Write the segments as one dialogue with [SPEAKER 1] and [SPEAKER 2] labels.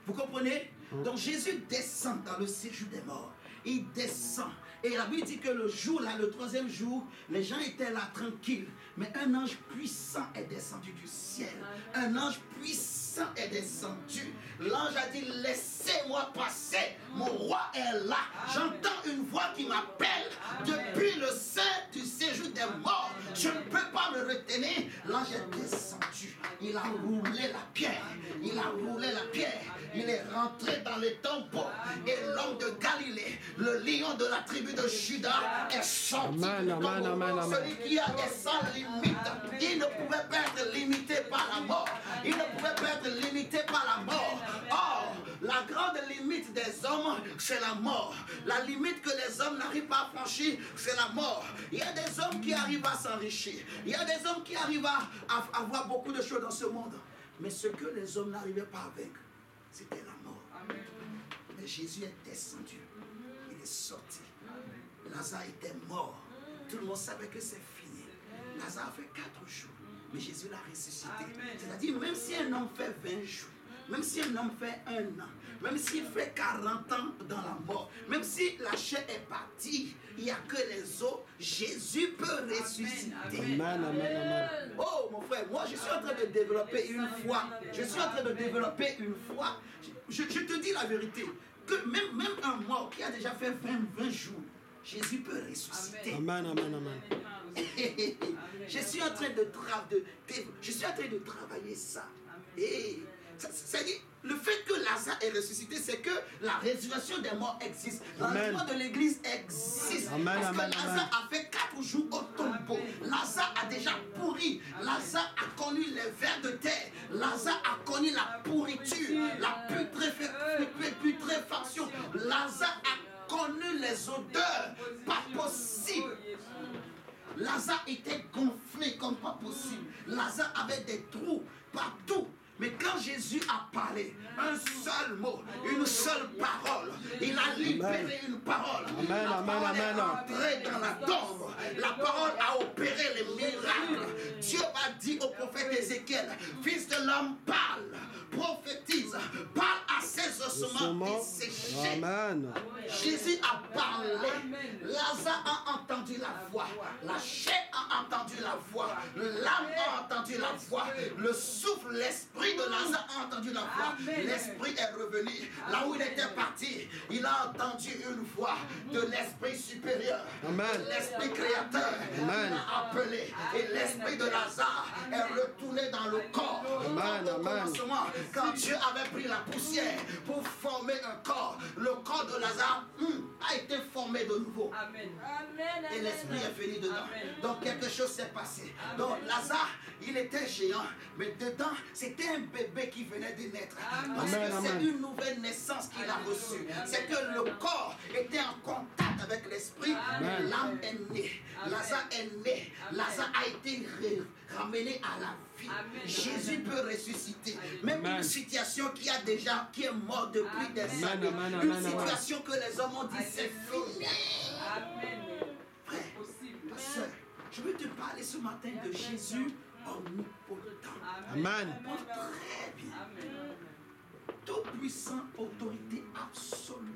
[SPEAKER 1] Vous comprenez? Donc Jésus descend dans le séjour des morts. Il descend. Et la Bible dit que le jour là, le troisième jour, les gens étaient là tranquilles. Mais un ange puissant est descendu du ciel. Un ange puissant est descendu. L'ange a dit, laissez-moi passer. Mon roi est là. J'entends une voix qui m'appelle depuis le sein du séjour des morts. Je ne peux pas me retenir. L'ange est descendu. Il a roulé la pierre. Il a roulé la pierre. Il est rentré dans le tombeau. Et l'homme de Galilée, le lion de la tribu de Juda, est sorti du tombeau. Celui qui est sans limite. Il ne pouvait pas être limité par la mort. Il ne pouvait pas être limité par la mort. Or, la grande limite des hommes, c'est la mort. La limite que les hommes n'arrivent pas à franchir, c'est la mort. Il y a des hommes qui arrivent à s'enrichir. Il y a des hommes qui arrivent à avoir beaucoup de choses dans ce monde. Mais ce que les hommes n'arrivaient pas à vaincre, c'était la mort. Amen. Mais Jésus est descendu. Il est sorti. Lazare était mort. Tout le monde savait que c'est fini. Lazare a fait 4 jours. Mais Jésus l'a ressuscité. C'est-à-dire, même si un homme fait 20 jours, même si un homme fait 1 an, même s'il fait 40 ans dans la mort, même si la chair est partie, il n'y a que les os, Jésus peut ressusciter.
[SPEAKER 2] Amen, amen, amen.
[SPEAKER 1] Oh mon frère, moi je suis en train de développer une foi. Je suis en train de développer une foi. Je te dis la vérité, que même un mort qui a déjà fait 20 jours, Jésus peut ressusciter.
[SPEAKER 2] Amen, amen, amen.
[SPEAKER 1] Je suis en train de travailler ça. Et c'est-à-dire, le fait que Lazare est ressuscité, c'est que la résurrection des morts existe. L'enlèvement de l'église existe.
[SPEAKER 2] Amen,
[SPEAKER 1] parce que
[SPEAKER 2] amen,
[SPEAKER 1] Lazare a fait 4 jours au tombeau. Lazare a déjà pourri. Lazare a connu les vers de terre. Lazare a connu la pourriture, la putréfaction. Lazare a connu les odeurs. Pas possible. Lazare était gonflé comme pas possible. Lazare avait des trous partout. Mais quand Jésus a parlé, un seul mot, une seule parole, il a libéré une parole.
[SPEAKER 2] Amen,
[SPEAKER 1] la parole
[SPEAKER 2] amen,
[SPEAKER 1] est
[SPEAKER 2] amen.
[SPEAKER 1] entrée dans la tombe. La parole a opéré les miracles. Dieu a dit au prophète Ézéchiel, fils de l'homme, parle, prophétise, parle à ces ossements desséchés.
[SPEAKER 2] Amen.
[SPEAKER 1] Jésus a parlé. Lazare a entendu la voix. La chair a entendu la voix. L'âme a entendu la voix. Le souffle, l'esprit de Lazare a entendu la voix. L'esprit est revenu. Là où il était parti, il a entendu une voix de l'esprit supérieur.
[SPEAKER 2] Amen.
[SPEAKER 1] De l'esprit créateur.
[SPEAKER 2] Amen.
[SPEAKER 1] Il a appelé. Et l'esprit de Lazare est retourné dans le corps.
[SPEAKER 2] Amen.
[SPEAKER 1] Au commencement, quand Dieu avait pris la poussière pour former un corps, le corps de Lazare a été formé de nouveau.
[SPEAKER 3] Amen.
[SPEAKER 1] Et l'esprit est venu dedans. Donc quelque chose s'est passé. Donc Lazare, il était géant, mais dedans, c'était un bébé qui venait de naître. Parce que c'est une nouvelle naissance qu'il a reçue. C'est que le corps était en contact avec l'esprit. L'âme est née. Lazare est né. Lazare a été ramené à la vie. Jésus peut ressusciter. Même une situation qui est morte depuis des années. Une situation que les hommes ont dit c'est fini. Frère, ma soeur, je veux te parler ce matin de Jésus omnipotent.
[SPEAKER 2] Amen.
[SPEAKER 1] Très bien. Tout puissant, autorité absolue.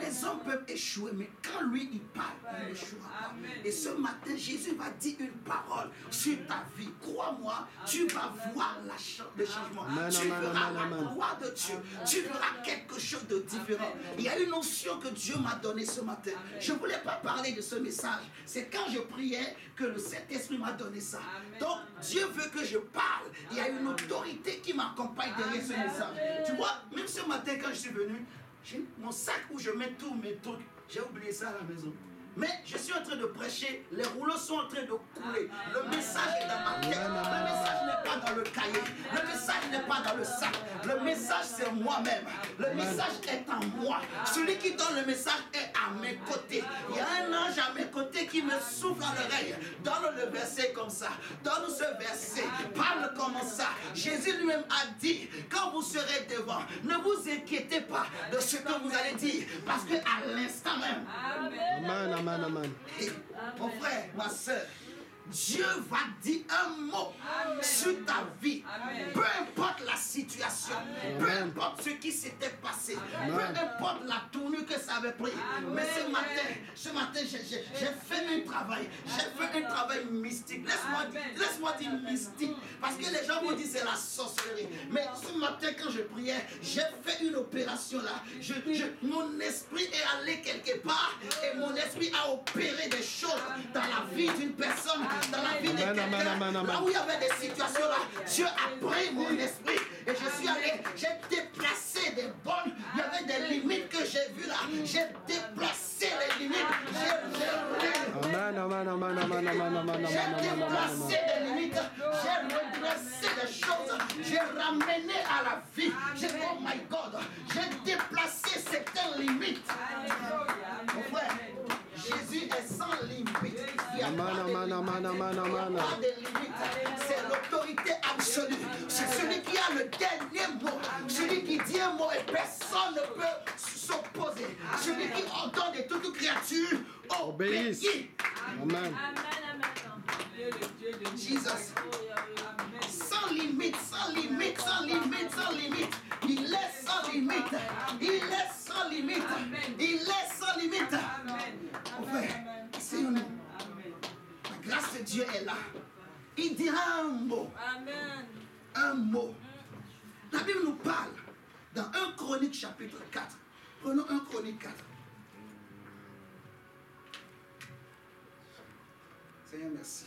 [SPEAKER 1] Les hommes peuvent échouer, mais quand lui il parle, il n'échouera pas. Et ce matin, Jésus va dire une parole sur ta vie. Crois-moi, tu vas voir le changement. Tu verras la gloire de Dieu. Tu verras quelque chose de différent. Il y a une notion que Dieu m'a donnée ce matin. Je ne voulais pas parler de ce message. C'est quand je priais que le Saint-Esprit m'a donné ça. Donc, Dieu veut que je parle. Il y a une autorité qui m'accompagne derrière ce message. Tu vois, même ce matin quand je suis venu, j'ai mon sac où je mets tous mes trucs, j'ai oublié ça à la maison. Mais je suis en train de prêcher, les rouleaux sont en train de couler. Le message est dans ma tête. Le message n'est pas dans le cahier. Le message n'est pas dans le sac. Le message c'est moi-même. Le message est en moi. Celui qui donne le message est à mes côtés. Il y a un ange à mes côtés qui me souffle à l'oreille. Donne le verset comme ça. Donne ce verset. Parle comme ça. Jésus lui-même a dit, quand vous serez devant, ne vous inquiétez pas de ce que vous allez dire. Parce qu'à l'instant même,
[SPEAKER 2] Amen, amen, amen.
[SPEAKER 1] mon frère, ma soeur, Dieu va dire un mot sur ta vie. Peu importe la situation, peu importe ce qui s'était passé, peu importe la tournure que ça avait pris. Mais ce matin, j'ai fait un travail. J'ai fait un travail mystique. Laisse-moi dire mystique. Parce que les gens vont dire c'est la sorcellerie. Mais ce matin, quand je priais, j'ai fait une opération là. Mon esprit est allé quelque part et mon esprit a opéré des choses dans la vie d'une personne, dans la vie de quelqu'un. Là où il y avait des situations là, Dieu a pris mon esprit et je suis allé, j'ai déplacé des bonnes. Il y avait des limites que j'ai vues là. J'ai déplacé les limites. J'ai déplacé des limites. J'ai redressé des choses. J'ai ramené à la vie. Oh my God. J'ai déplacé certaines limites. Mon frère, Jésus est sans limite. Il n'y a pas de limite. C'est l'autorité absolue. C'est celui qui a le dernier mot. Celui qui dit un mot et personne ne peut s'opposer. Celui qui ordonne de toute créature obéisse.
[SPEAKER 2] Amen.
[SPEAKER 1] Jesus. Sans limite, sans limite, sans limite, sans limite. Il est sans limite. Il est sans limite. Il est sans limite. Mon frère, c'est nous. La grâce de Dieu est là. Il dira un mot. Un mot. La Bible nous parle dans 1 Chronique chapitre 4. Prenons 1 Chronique 4. Seigneur, merci.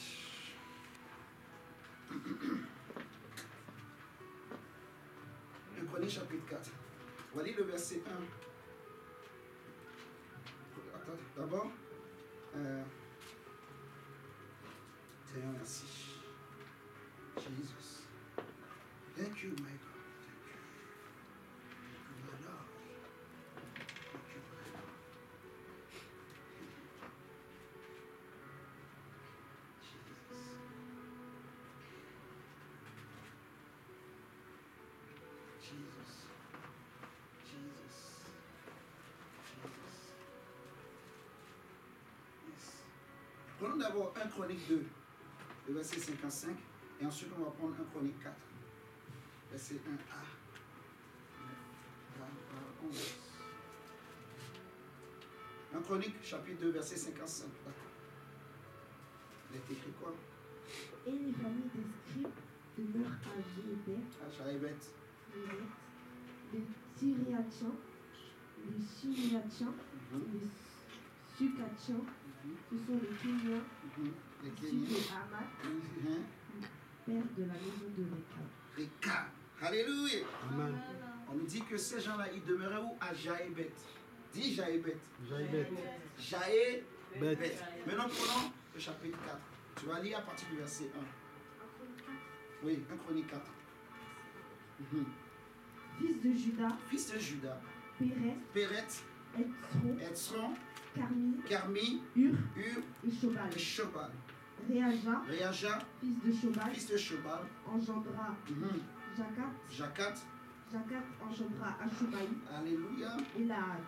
[SPEAKER 1] 1 Chronique chapitre 4. On va lire le verset 1. Attends, d'abord. Seigneur, merci. Jesus. Thank you, my God. Thank you. My Lord. Thank you, my Lord. Jesus. Yes. Prenons d'abord 1 Chronique 2, le verset 55, et ensuite on va prendre 1 Chronique 4, verset 1a. 1 Chronique chapitre 2, verset 55. Il est écrit quoi?
[SPEAKER 3] Et les familles des scribes demeurent à
[SPEAKER 1] Jaébet,
[SPEAKER 3] les Syriaciens, les Chimiaciens, les Sucatiens, ce sont les Kéniens, issus de Hamath, père de la maison de Réka.
[SPEAKER 1] Alléluia.
[SPEAKER 2] Amen.
[SPEAKER 1] On nous dit que ces gens-là, ils demeuraient où? À Jaébet. Dis Jaébet. Jaébet. Maintenant, prenons le chapitre 4. Tu vas lire à partir du verset 1. Oui, 1 Chronique 4.
[SPEAKER 3] Fils de Juda,
[SPEAKER 1] Péret, Etzron, Carmi, Ur et Shobal. Réaja, fils de Shobal,
[SPEAKER 3] engendra
[SPEAKER 1] Jacat,
[SPEAKER 3] engendra Ashubaï.
[SPEAKER 1] Alléluia.
[SPEAKER 3] Et Laad.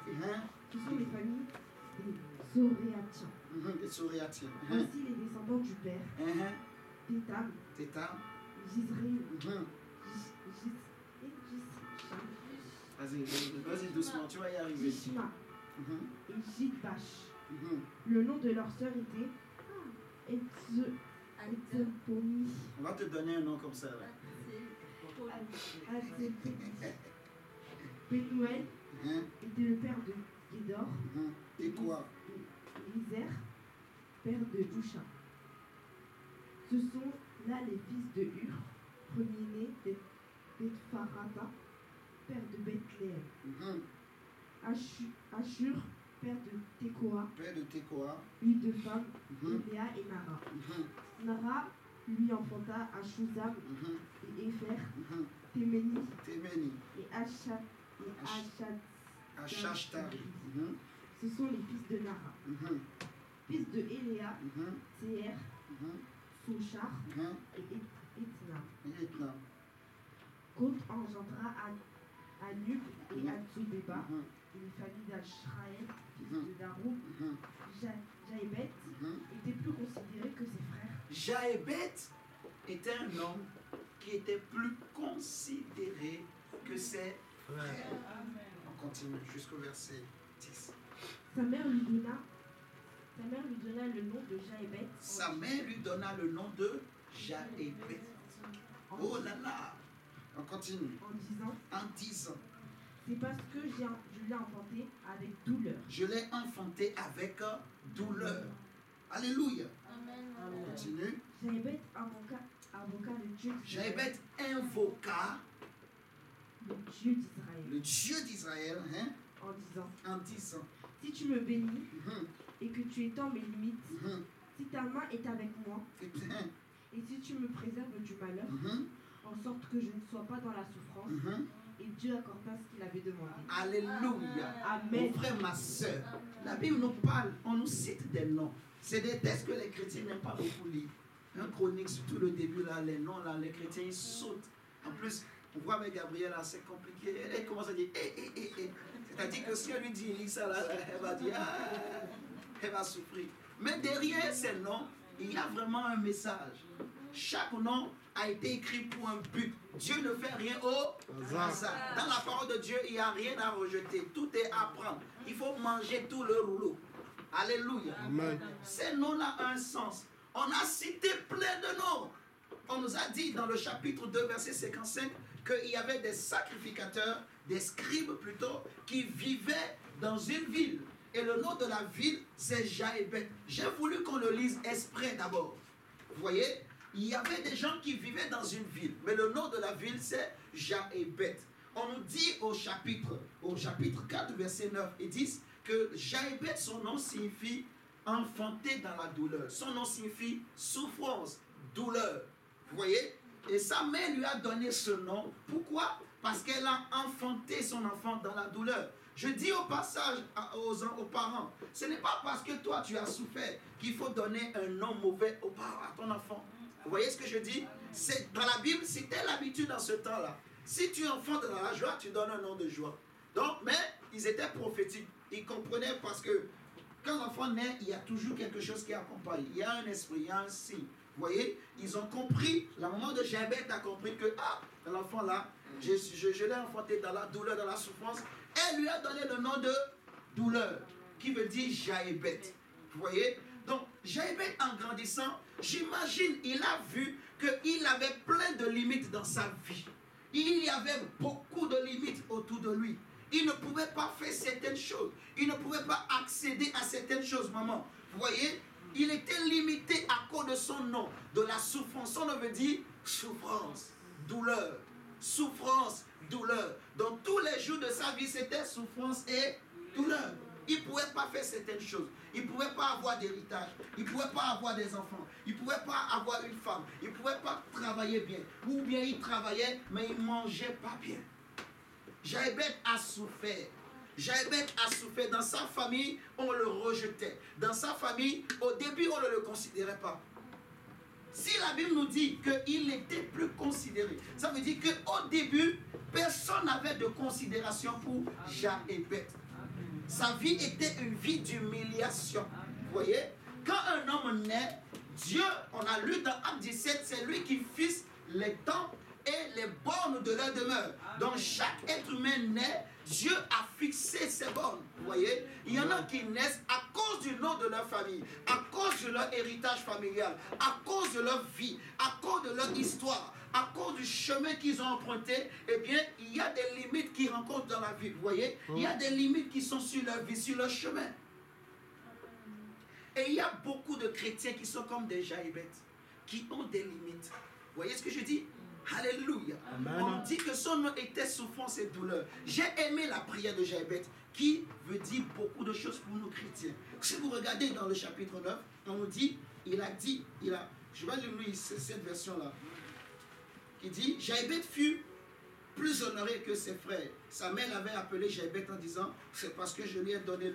[SPEAKER 3] Ce sont les familles des Zoréatiens.
[SPEAKER 1] Des Soréatiens.
[SPEAKER 3] Voici les descendants du père. Tétam, Gisri,
[SPEAKER 1] Vas-y doucement, tu vas y arriver.
[SPEAKER 3] Jishma et Jidbash. Le nom de leur sœur était Etzeponi.
[SPEAKER 1] On va te donner un nom comme ça. Là.
[SPEAKER 3] Pénuel était le père de Gédor.
[SPEAKER 1] Et quoi?
[SPEAKER 3] Lizer, père de Husha. Ce sont là les fils de Hur, premier-né d'Epharata, père de Bethléem. Ashur, père de Tekoa, eut deux femmes, Léa et Nara. Nara lui enfanta Ashuzam et Épher, Téméni et Achashtari. Ce sont les fils de Nara. Fils de Éléa, Théer, Sochar et Etna. Côte engendra Anub et Atsubeba, une famille d'Ashraël, fils de Daroum. Jaébet était plus considéré que ses frères.
[SPEAKER 1] Jaébet était un homme qui était plus considéré que ses frères. On continue jusqu'au verset 10.
[SPEAKER 3] Sa mère lui donna le nom de Jaébet.
[SPEAKER 1] Sa mère lui donna le nom de Jaébet. Oh là là. On continue.
[SPEAKER 3] En disant, c'est parce que je l'ai enfanté avec douleur.
[SPEAKER 1] Je l'ai enfanté avec douleur. Alléluia. On continue.
[SPEAKER 3] Jaébet invoqua le Dieu d'Israël.
[SPEAKER 1] Jaébet invoqua
[SPEAKER 3] le Dieu d'Israël,
[SPEAKER 1] hein,
[SPEAKER 3] en disant,
[SPEAKER 1] si
[SPEAKER 3] tu me bénis et que tu étends mes limites, si ta main est avec moi et si tu me préserves du malheur, en sorte que je ne sois pas dans la souffrance, et Dieu accorda ce qu'il avait demandé.
[SPEAKER 1] Alléluia.
[SPEAKER 3] Amen.
[SPEAKER 1] Mon frère, ma soeur, la Bible nous parle, on nous cite des noms. C'est des textes que les chrétiens n'aiment pas beaucoup lire. Un chronique, surtout le début, là, les noms, là, les chrétiens, ils sautent. En plus, on voit avec Gabriel, là, c'est compliqué. Elle commence à dire, C'est-à-dire que si on lui dit, lis ça, là, elle va dire, elle va souffrir. Mais derrière ces noms, il y a vraiment un message. Chaque nom a été écrit pour un but. Dieu ne fait rien au hasard. Dans la parole de Dieu, il n'y a rien à rejeter. Tout est à prendre. Il faut manger tout le rouleau. Alléluia.
[SPEAKER 2] Amen.
[SPEAKER 1] Ces noms-là ont un sens. On a cité plein de noms. On nous a dit dans le chapitre 2, verset 55, qu'il y avait des sacrificateurs, des scribes plutôt, qui vivaient dans une ville. Et le nom de la ville, c'est Jaébet. J'ai voulu qu'on le lise exprès d'abord. Vous voyez, il y avait des gens qui vivaient dans une ville. Mais le nom de la ville, c'est Jaébet. On nous dit au chapitre 4, verset 9 et 10, que Jaébet, son nom signifie enfanté dans la douleur. Son nom signifie souffrance, douleur. Vous voyez? Et sa mère lui a donné ce nom. Pourquoi? Parce qu'elle a enfanté son enfant dans la douleur. Je dis au passage aux parents, ce n'est pas parce que toi tu as souffert qu'il faut donner un nom mauvais à ton enfant. Vous voyez ce que je dis? C'est, dans la Bible, c'était l'habitude dans ce temps-là. Si tu enfantes dans la joie, tu donnes un nom de joie. Donc, mais ils étaient prophétiques. Ils comprenaient parce que quand l'enfant naît, il y a toujours quelque chose qui accompagne. Il y a un esprit, il y a un signe. Vous voyez, ils ont compris, la maman de Jaébet a compris que, l'enfant là, je l'ai enfanté dans la douleur, dans la souffrance. Elle lui a donné le nom de douleur, qui veut dire Jaébet. Vous voyez? Donc, Jaébet, en grandissant, j'imagine, il a vu qu'il avait plein de limites dans sa vie. Il y avait beaucoup de limites autour de lui. Il ne pouvait pas faire certaines choses. Il ne pouvait pas accéder à certaines choses, maman. Vous voyez? Il était limité à cause de son nom, de la souffrance. Son nom veut dire souffrance, douleur. Souffrance, douleur. Donc tous les jours de sa vie, c'était souffrance et douleur. Il ne pouvait pas faire certaines choses. Il ne pouvait pas avoir d'héritage. Il ne pouvait pas avoir des enfants. Il ne pouvait pas avoir une femme. Il ne pouvait pas travailler bien. Ou bien il travaillait, mais il ne mangeait pas bien. Jaébet a souffert. Jaébet a souffert. Dans sa famille, on le rejetait. Dans sa famille, au début, on ne le considérait pas. Si la Bible nous dit qu'il n'était plus considéré, ça veut dire qu'au début, personne n'avait de considération pour Jaébet. Sa vie était une vie d'humiliation. Vous voyez? Quand un homme naît, Dieu, on a lu dans Acte 17, c'est lui qui fixe les temps et les bornes de leur demeure. Donc chaque être humain naît, Dieu a fixé ses bornes. Vous voyez? Il y en a qui naissent à cause du nom de leur famille, à cause de leur héritage familial, à cause de leur vie, à cause de leur histoire, à cause du chemin qu'ils ont emprunté. Eh bien, il y a des limites qu'ils rencontrent dans la vie. Vous voyez? Il y a des limites qui sont sur leur vie, sur leur chemin. Et il y a beaucoup de chrétiens qui sont comme des Jaébet, qui ont des limites. Vous voyez ce que je dis? Alléluia. Amen. On dit que son nom était souffrance et douleur. J'ai aimé la prière de Jaébet, qui veut dire beaucoup de choses pour nous chrétiens. Si vous regardez dans le chapitre 9, on nous dit, je vais lire cette version-là, qui dit, Jaébet fut plus honoré que ses frères. Sa mère l'avait appelé Jaébet en disant, c'est parce que je lui ai donné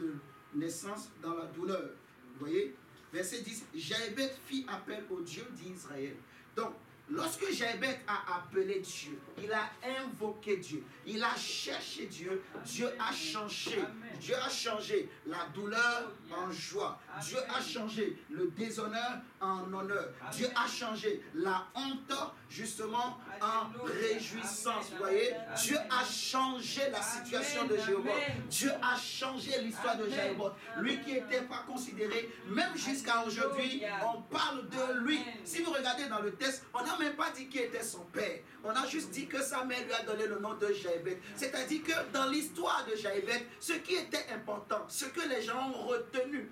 [SPEAKER 1] naissance dans la douleur. Vous voyez? Verset 10, Jaébet fit appel au Dieu d'Israël. Donc, Lorsque Jaébet a appelé Dieu, il a invoqué Dieu, il a cherché Dieu, Dieu a changé. Dieu a changé la douleur en joie. Dieu a changé le déshonneur en honneur. Dieu a changé la honte justement en réjouissance. Vous voyez, Dieu a changé la situation de Jéhovah. Dieu a changé l'histoire de Jéhovah. Lui qui n'était pas considéré, même jusqu'à aujourd'hui, on parle de lui. Si vous regardez dans le texte, on n'a même pas dit qui était son père. On a juste dit que sa mère lui a donné le nom de Jaébet. C'est-à-dire que dans l'histoire de Jaébet, ce qui était important, ce que les gens ont retenu,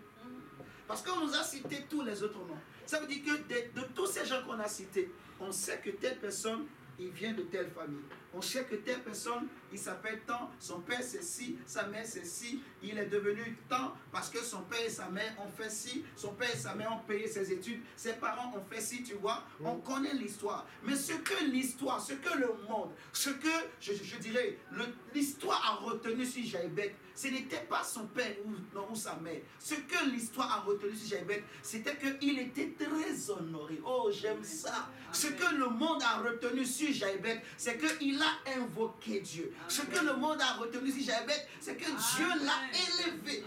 [SPEAKER 1] parce qu'on nous a cité tous les autres noms. Ça veut dire que de tous ces gens qu'on a cités, on sait que telle personne, il vient de telle famille. On sait que telle personne, il s'appelle tant, son père c'est ci, sa mère c'est ci, il est devenu tant parce que son père et sa mère ont fait ci, son père et sa mère ont payé ses études, ses parents ont fait ci, tu vois. On connaît l'histoire. Mais ce que l'histoire, ce que le monde, ce que, je dirais, l'histoire a retenu sur Jaébet, ce n'était pas son père ou sa mère. Ce que l'histoire a retenu sur Jaébet, c'était qu'il était très honoré. Oh, j'aime ça. Ce que le monde a retenu sur Jaébet, c'est qu'il a invoqué Dieu. Ce que le monde a retenu sur Jaébet, c'est que Dieu l'a élevé.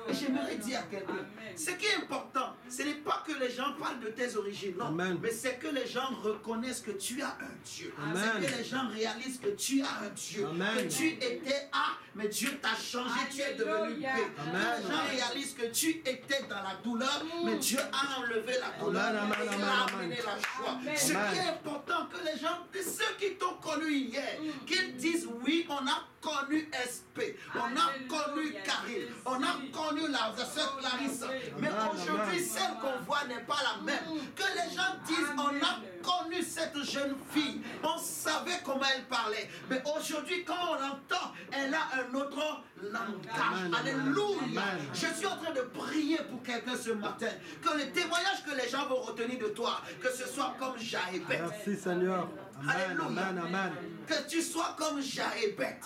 [SPEAKER 1] Et j'aimerais dire à quelqu'un, ce qui est important, ce n'est pas que les gens parlent de tes origines, non.
[SPEAKER 2] Amen.
[SPEAKER 1] Mais c'est que les gens reconnaissent que tu as un Dieu.
[SPEAKER 2] Amen.
[SPEAKER 1] C'est que les gens réalisent que tu as un Dieu.
[SPEAKER 2] Amen.
[SPEAKER 1] Que tu étais A, mais Dieu t'a changé, tu es devenu B. Que les gens réalisent que tu étais dans la douleur, mais Dieu a enlevé la douleur.
[SPEAKER 2] Amen.
[SPEAKER 1] Et il a amené la joie. Ce qui est important, que les gens, ceux qui t'ont connu hier, qu'ils disent oui, on a connu SP, on a connu Karine, on a connu la sœur Clarisse, mais aujourd'hui celle qu'on voit n'est pas la même. Que les gens disent on a connu cette jeune fille, on savait comment elle parlait, mais aujourd'hui quand on l'entend, elle a un autre langage. Alléluia. Je suis en train de prier pour quelqu'un ce matin, que le témoignage que les gens vont retenir de toi, que ce soit comme Jaébet.
[SPEAKER 2] Merci Seigneur. Amen,
[SPEAKER 1] Alléluia.
[SPEAKER 2] amen, amen.
[SPEAKER 1] Que tu sois comme Jaébet.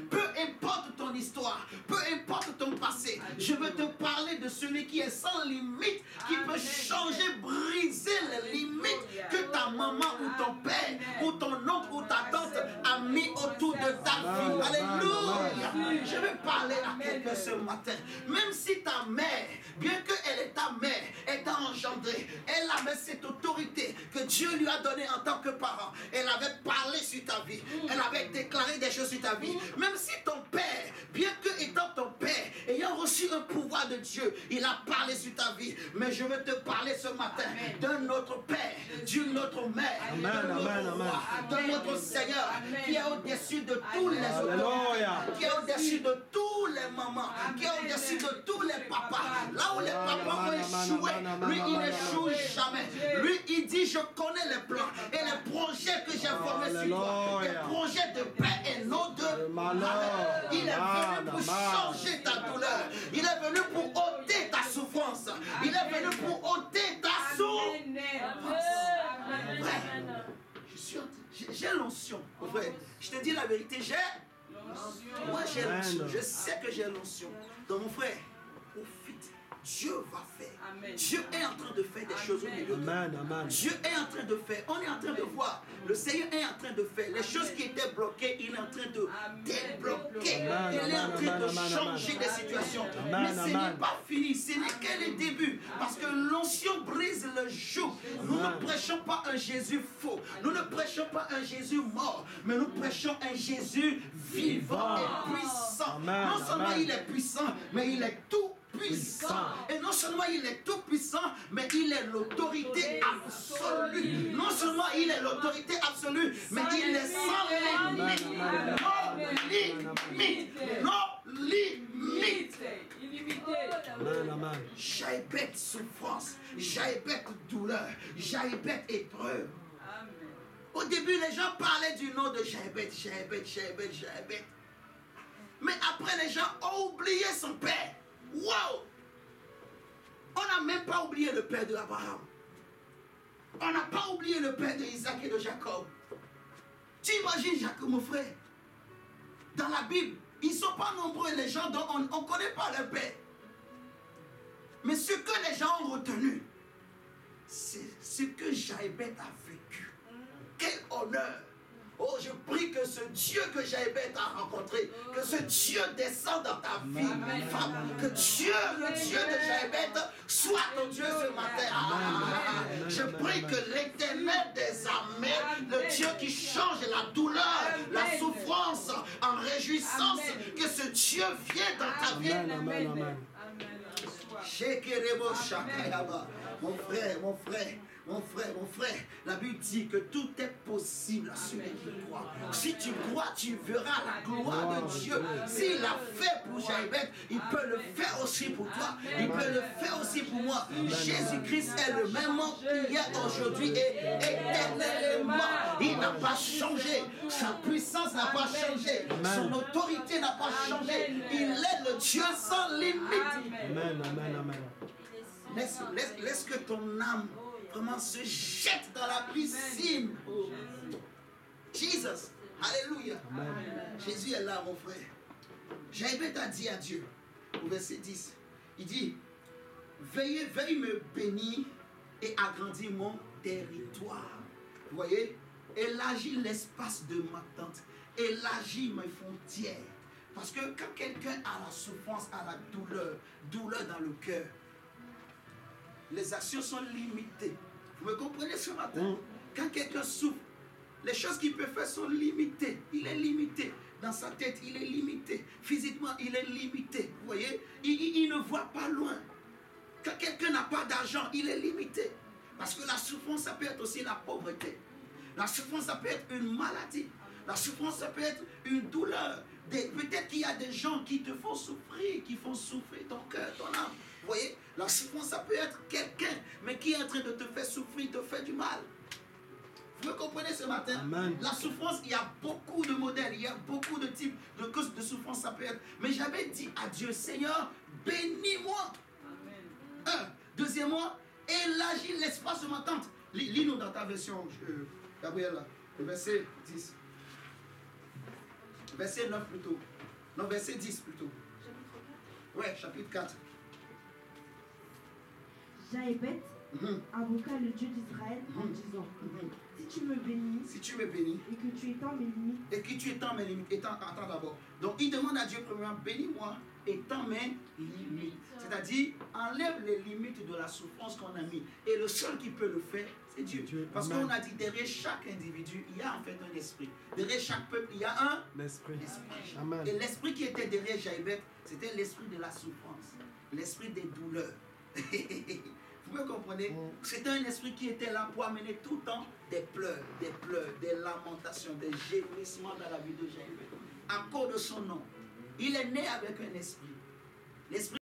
[SPEAKER 1] Peu importe ton histoire, peu importe ton passé, je veux te parler de celui qui est sans limite, qui peut changer, briser les limites que ta maman ou ton père ou ton oncle ou ta tante a mis autour de ta vie. Alléluia. Je veux parler à quelqu'un ce matin. Même si ta mère, bien qu'elle est ta mère, elle t'a engendré, elle avait cette autorité que Dieu lui a donnée en tant que parent. Elle avait parlé sur ta vie, elle avait déclaré des choses sur ta vie. Même si ton père, bien que étant ton père, ayant reçu un pouvoir de Dieu, il a parlé sur ta vie. Mais je veux te parler ce matin d'un autre père, d'une autre mère, d'un autre roi, d'un autre Seigneur qui est au-dessus de tous les autres, qui est au-dessus de tous les mamans, qui est au-dessus de tous les papas. Là où les papas ont échoué, lui il n'échoue jamais. Lui il dit je connais les plans et les projets que j'ai formés sur toi, des projets de paix et non de malheur. Il est venu pour changer ta douleur. Il est venu pour ôter ta souffrance. Il est venu pour ôter ta souffrance. J'ai l'onction. Frère, je te dis la vérité, moi j'ai l'onction. Je sais que j'ai l'onction. Donc mon frère, profite. Dieu va faire. Amen. Dieu est en train de faire des choses au milieu de nous. Dieu est en train de faire. On est en train de voir. Le Seigneur est en train de faire. Les choses qui étaient bloquées, il est en train de débloquer. Il est en train de changer des situations. Mais ce n'est pas fini. Ce n'est que le début. Parce que l'onction brise le joug. Nous ne prêchons pas un Jésus faux. Nous ne prêchons pas un Jésus mort. Mais nous prêchons un Jésus vivant et puissant. Non seulement il est puissant, mais il est tout puissant. Et non seulement il est tout puissant, mais il est l'autorité absolue. Non seulement il est l'autorité absolue, mais il est sans limite. Non limite. Non limite. Jaébet souffrance, Jaébet douleur, Jaébet épreuve. Au début, les gens parlaient du nom de Jaébet, Jaébet. Mais après, les gens ont oublié son père. Wow! On n'a même pas oublié le père d'Abraham. On n'a pas oublié le père d'Isaac et de Jacob. Tu imagines Jacob, mon frère? Dans la Bible, ils ne sont pas nombreux les gens dont on ne connaît pas leur père. Mais ce que les gens ont retenu, c'est ce que Jaébet a vécu. honneur. Oh, je prie que ce Dieu que Jaébet a rencontré, que ce Dieu descende dans ta vie, femme. Que Dieu, le Dieu de Jaébet, soit ton Dieu ce matin. Je prie que l'Éternel des armées, le Dieu qui change la douleur, la souffrance en réjouissance, que ce Dieu vienne dans ta vie.
[SPEAKER 2] Amen, amen.
[SPEAKER 1] Mon frère, la Bible dit que tout est possible à celui qui croit. Si tu crois, tu verras la gloire de Dieu. S'il l'a fait pour Jaébet, il peut le faire aussi pour toi. Il peut le faire aussi pour moi. Jésus-Christ est le même hier, aujourd'hui et éternellement. Il n'a pas changé. Sa puissance n'a pas changé. Son autorité n'a pas changé. Il est le Dieu sans limite.
[SPEAKER 2] Amen, amen, amen.
[SPEAKER 1] Laisse que ton âme vraiment se jette dans la piscine. Jesus. Alléluia. Jésus est là, mon frère. Jaébet a dit à Dieu, au verset 10, il dit, veuille me bénir et agrandir mon territoire. Vous voyez, élargis l'espace de ma tente, élargis mes frontières. Parce que quand quelqu'un a la souffrance, a la douleur dans le cœur, les actions sont limitées. Vous me comprenez ce matin? Quand quelqu'un souffre, les choses qu'il peut faire sont limitées. Il est limité. Dans sa tête, il est limité. Physiquement, il est limité. Vous voyez? Il ne voit pas loin. Quand quelqu'un n'a pas d'argent, il est limité. Parce que la souffrance, ça peut être aussi la pauvreté. La souffrance, ça peut être une maladie. La souffrance, ça peut être une douleur. Peut-être qu'il y a des gens qui te font souffrir, qui font souffrir ton cœur, ton âme. Vous voyez, la souffrance, ça peut être quelqu'un, mais qui est en train de te faire souffrir, te fait du mal. Vous me comprenez ce matin?
[SPEAKER 2] Amen.
[SPEAKER 1] La souffrance, il y a beaucoup de modèles, il y a beaucoup de types de causes de souffrance, ça peut être. Mais j'avais dit à Dieu, Seigneur, bénis-moi. Deuxièmement, élargis l'espace de ma tente. Lis-nous dans ta version, Gabriel, le verset 10. Verset 9 plutôt. Non, verset 10 plutôt. Ouais, chapitre 4.
[SPEAKER 3] Jaébet invoqua le Dieu d'Israël en disant, si tu me bénis et que tu étends mes limites,
[SPEAKER 1] Attends d'abord. Donc il demande à Dieu premièrement, bénis-moi, étends mes limites. C'est-à-dire, enlève les limites de la souffrance qu'on a mis. Et le seul qui peut le faire, c'est Dieu. Parce qu'on a dit, derrière chaque individu, il y a en fait un esprit. Derrière chaque peuple, il y a un
[SPEAKER 2] esprit.
[SPEAKER 1] Et l'esprit qui était derrière Jaébet, c'était l'esprit de la souffrance. L'esprit des douleurs. Vous me comprenez? C'était un esprit qui était là pour amener tout le temps des pleurs, des lamentations, des gémissements dans la vie de Jaébet. À cause de son nom. Il est né avec un esprit. L'esprit